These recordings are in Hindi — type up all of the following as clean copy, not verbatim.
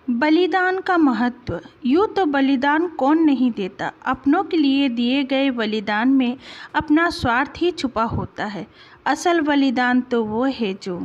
बलिदान का महत्व। यूँ तो बलिदान कौन नहीं देता। अपनों के लिए दिए गए बलिदान में अपना स्वार्थ ही छुपा होता है। असल बलिदान तो वो है जो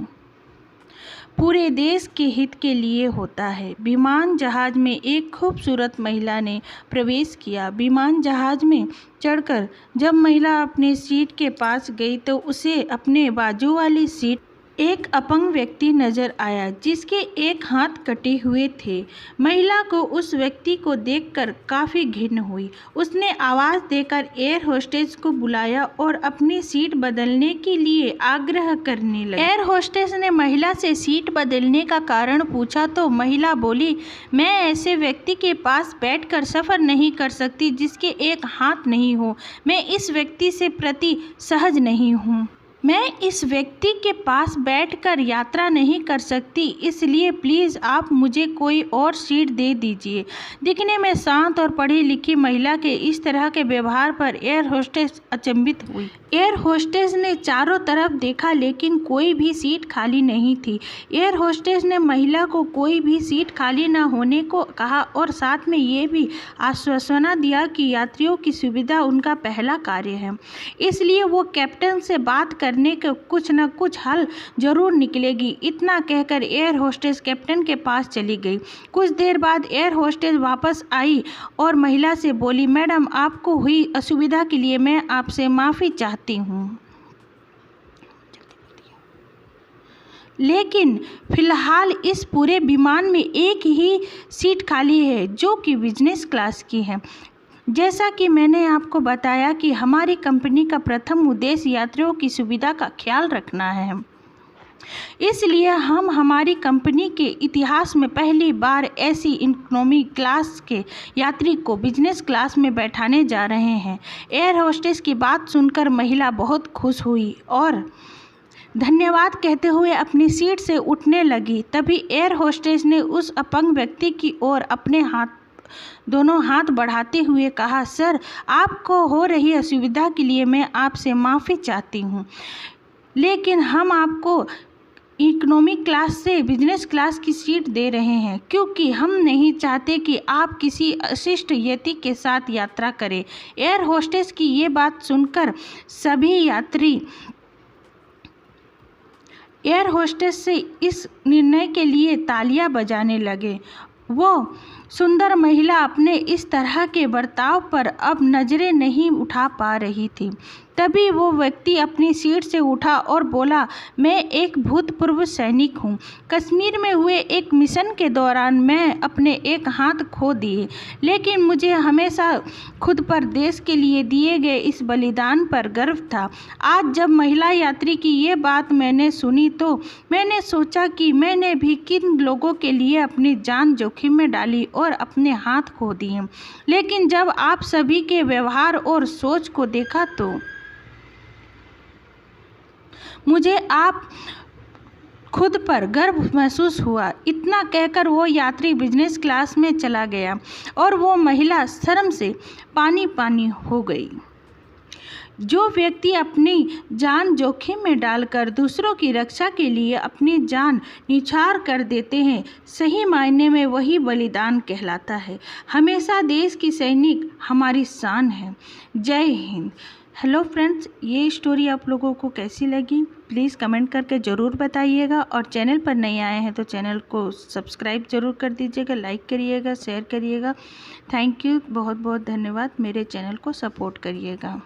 पूरे देश के हित के लिए होता है। विमान जहाज में एक खूबसूरत महिला ने प्रवेश किया। विमान जहाज में चढ़कर जब महिला अपने सीट के पास गई तो उसे अपने बाजू वाली सीट एक अपंग व्यक्ति नजर आया जिसके एक हाथ कटे हुए थे। महिला को उस व्यक्ति को देखकर काफ़ी घिन हुई। उसने आवाज़ देकर एयर होस्टेस को बुलाया और अपनी सीट बदलने के लिए आग्रह करने लगी। एयर होस्टेस ने महिला से सीट बदलने का कारण पूछा तो महिला बोली, मैं ऐसे व्यक्ति के पास बैठकर सफ़र नहीं कर सकती जिसके एक हाथ नहीं हो। मैं इस व्यक्ति से प्रति सहज नहीं हूँ। मैं इस व्यक्ति के पास बैठकर यात्रा नहीं कर सकती, इसलिए प्लीज़ आप मुझे कोई और सीट दे दीजिए। दिखने में शांत और पढ़ी लिखी महिला के इस तरह के व्यवहार पर एयर होस्टेस अचंभित हुई। एयर होस्टेस ने चारों तरफ देखा लेकिन कोई भी सीट खाली नहीं थी। एयर होस्टेस ने महिला को कोई भी सीट खाली न होने को कहा और साथ में ये भी आश्वासन दिया कि यात्रियों की सुविधा उनका पहला कार्य है, इसलिए वो कैप्टन से बात करने के कुछ न कुछ हल जरूर निकलेगी। इतना कहकर एयर होस्टेस कैप्टन के पास चली गई। कुछ देर बाद एयर होस्टेस वापस आई और महिला से बोली, मैडम, आपको हुई असुविधा के लिए मैं आपसे माफ़ी चाहती हूँ, लेकिन फ़िलहाल इस पूरे विमान में एक ही सीट खाली है जो कि बिजनेस क्लास की है। जैसा कि मैंने आपको बताया कि हमारी कंपनी का प्रथम उद्देश्य यात्रियों की सुविधा का ख्याल रखना है, इसलिए हम हमारी कंपनी के इतिहास में पहली बार ऐसी इकोनॉमी क्लास के यात्री को बिजनेस क्लास में बैठाने जा रहे हैं। एयर होस्टेस की बात सुनकर महिला बहुत खुश हुई और धन्यवाद कहते हुए अपनी सीट से उठने लगी। तभी एयर होस्टेस ने उस अपंग व्यक्ति की ओर अपने दोनों हाथ बढ़ाते हुए कहा, सर, आपको हो रही असुविधा के लिए मैं आपसे माफ़ी चाहती हूँ, लेकिन हम आपको इकोनॉमी क्लास से बिजनेस क्लास की सीट दे रहे हैं क्योंकि हम नहीं चाहते कि आप किसी अशिष्ट यति के साथ यात्रा करें। एयर होस्टेस की ये बात सुनकर सभी यात्री एयर होस्टेस से इस निर्णय के लिए तालियां बजाने लगे। वो सुंदर महिला अपने इस तरह के बर्ताव पर अब नज़रें नहीं उठा पा रही थी। तभी वो व्यक्ति अपनी सीट से उठा और बोला, मैं एक भूतपूर्व सैनिक हूँ। कश्मीर में हुए एक मिशन के दौरान मैं अपने एक हाथ खो दिए, लेकिन मुझे हमेशा खुद पर देश के लिए दिए गए इस बलिदान पर गर्व था। आज जब महिला यात्री की ये बात मैंने सुनी तो मैंने सोचा कि मैंने भी किन लोगों के लिए अपनी जान जोखिम में डाली और अपने हाथ खो दिए, लेकिन जब आप सभी के व्यवहार और सोच को देखा तो मुझे आप खुद पर गर्व महसूस हुआ। इतना कहकर वो यात्री बिजनेस क्लास में चला गया और वो महिला शर्म से पानी पानी हो गई। जो व्यक्ति अपनी जान जोखिम में डालकर दूसरों की रक्षा के लिए अपनी जान न्यौछावर कर देते हैं, सही मायने में वही बलिदान कहलाता है। हमेशा देश की सैनिक हमारी शान है। जय हिंद। हेलो फ्रेंड्स, ये स्टोरी आप लोगों को कैसी लगी प्लीज़ कमेंट करके ज़रूर बताइएगा और चैनल पर नए आए हैं तो चैनल को सब्सक्राइब ज़रूर कर दीजिएगा, लाइक करिएगा, शेयर करिएगा। थैंक यू, बहुत बहुत धन्यवाद। मेरे चैनल को सपोर्ट करिएगा।